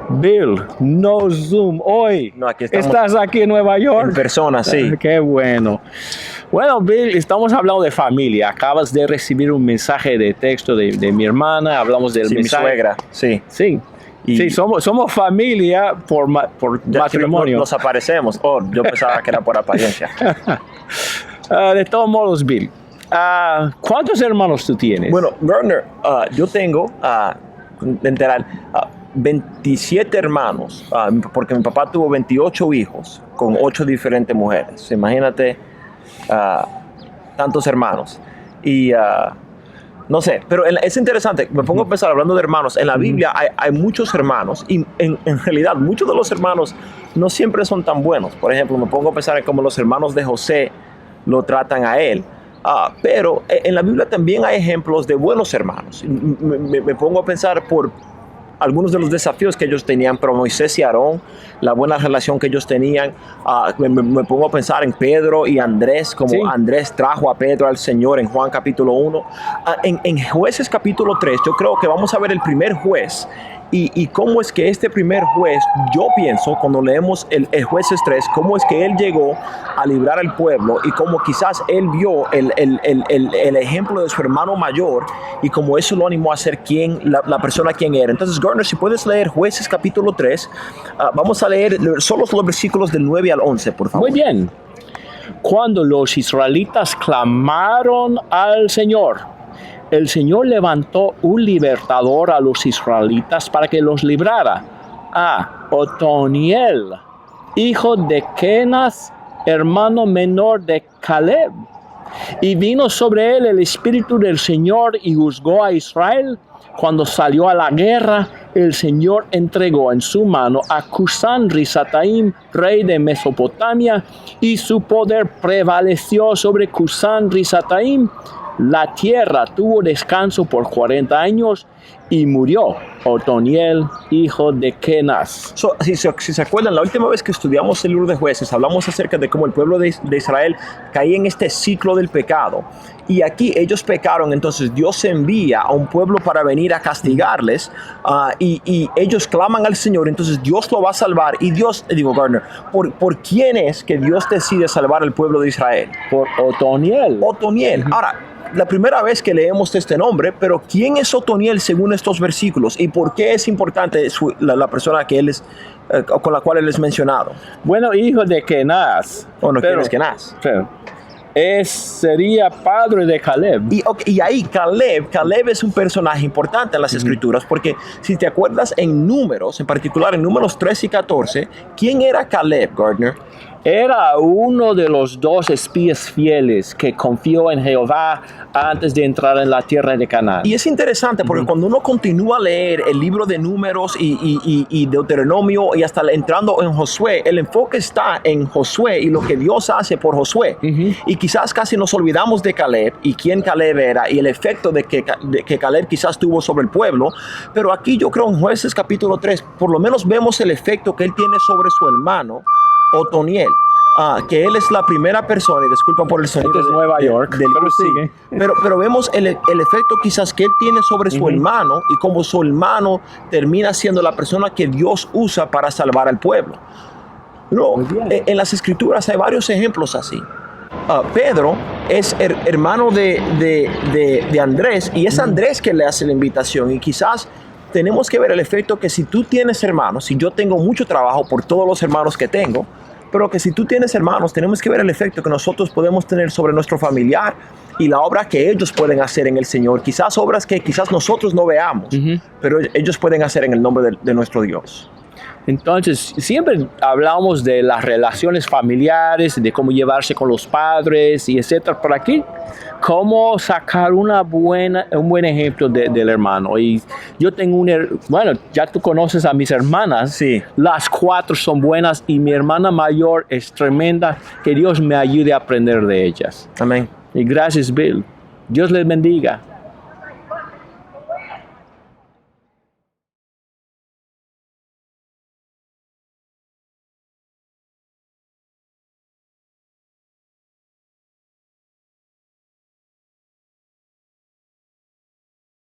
Bill, no Zoom hoy. No, aquí estamos. ¿Estás aquí en Nueva York? En persona, sí. Qué bueno. Bueno, Bill, estamos hablando de familia. Acabas de recibir un mensaje de texto de mi hermana. Hablamos del Sí, mensaje. mi suegra, sí. Sí. Y Sí, somos familia por ya matrimonio. nos aparecemos. Oh, yo pensaba que era por apariencia. De todos modos, Bill, ¿cuántos hermanos tú tienes? Bueno, Gardner, yo tengo, literal, 27 hermanos, porque mi papá tuvo 28 hijos con 8 diferentes mujeres. Imagínate tantos hermanos. Y no sé, pero es interesante, me pongo a pensar hablando de hermanos, en la Biblia hay muchos hermanos y en realidad muchos de los hermanos no siempre son tan buenos. Por ejemplo, me pongo a pensar en cómo los hermanos de José lo tratan a él. Pero en la Biblia también hay ejemplos de buenos hermanos. Me pongo a pensar por algunos de los desafíos que ellos tenían, pero Moisés y Aarón, la buena relación que ellos tenían. Me pongo a pensar en Pedro y Andrés, como sí. Andrés trajo a Pedro al Señor en Juan capítulo 1. En Jueces capítulo 3, yo creo que vamos a ver el primer juez. Y cómo es que este primer juez, yo pienso, cuando leemos el Jueces 3, cómo es que él llegó a librar al pueblo y cómo quizás él vio el ejemplo de su hermano mayor y cómo eso lo animó a ser la persona quien era. Entonces, Gardner, si puedes leer Jueces capítulo 3, vamos a leer solo los versículos del 9 al 11, por favor. Muy bien. Cuando los israelitas clamaron al Señor, el Señor levantó un libertador a los israelitas para que los librara, a Otoniel, hijo de Kenaz, hermano menor de Caleb. Y vino sobre él el espíritu del Señor y juzgó a Israel. Cuando salió a la guerra, el Señor entregó en su mano a Cusán-Risataim, rey de Mesopotamia, y su poder prevaleció sobre Cusán-Risataim. La tierra tuvo descanso por 40 años y murió Otoniel, hijo de Kenaz. Si se acuerdan, la última vez que estudiamos el libro de Jueces, hablamos acerca de cómo el pueblo de Israel caía en este ciclo del pecado. Y aquí ellos pecaron, entonces Dios envía a un pueblo para venir a castigarles y ellos claman al Señor, entonces Dios lo va a salvar. Y Dios, digo Gardner, ¿por quién es que Dios decide salvar al pueblo de Israel? Por Otoniel. Otoniel. Ahora, la primera vez que leemos este nombre, pero ¿quién es Otoniel según estos versículos? ¿Y por qué es importante la persona que él es, con la cual él es mencionado? Bueno, hijo de Kenaz. Bueno, ¿quién es Kenaz? Sería padre de Caleb. Y ahí Caleb es un personaje importante en las escrituras, porque si te acuerdas en Números, en particular en Números 13 y 14, ¿quién era Caleb, Gardner? Era uno de los 2 espías fieles que confió en Jehová antes de entrar en la tierra de Canaán. Y es interesante porque cuando uno continúa a leer el libro de Números y Deuteronomio y hasta entrando en Josué, el enfoque está en Josué y lo que Dios hace por Josué. Y quizás casi nos olvidamos de Caleb y quién Caleb era y el efecto de que Caleb quizás tuvo sobre el pueblo. Pero aquí yo creo en Jueces capítulo 3, por lo menos vemos el efecto que él tiene sobre su hermano Otoniel, que él es la primera persona, y disculpa por el sonido de Nueva York, pero vemos el efecto quizás que él tiene sobre su hermano y cómo su hermano termina siendo la persona que Dios usa para salvar al pueblo. En las escrituras hay varios ejemplos así. Pedro es hermano de Andrés y es Andrés que le hace la invitación y quizás tenemos que ver el efecto que si tú tienes hermanos, si yo tengo mucho trabajo por todos los hermanos que tengo, pero que si tú tienes hermanos, tenemos que ver el efecto que nosotros podemos tener sobre nuestro familiar y la obra que ellos pueden hacer en el Señor. Quizás obras que quizás nosotros no veamos, pero ellos pueden hacer en el nombre de nuestro Dios. Entonces, siempre hablamos de las relaciones familiares, de cómo llevarse con los padres y etcétera. Por aquí, cómo sacar un buen ejemplo del hermano. Y yo tengo ya tú conoces a mis hermanas. Sí. Las 4 son buenas y mi hermana mayor es tremenda. Que Dios me ayude a aprender de ellas. Amén. Y gracias, Bill. Dios les bendiga.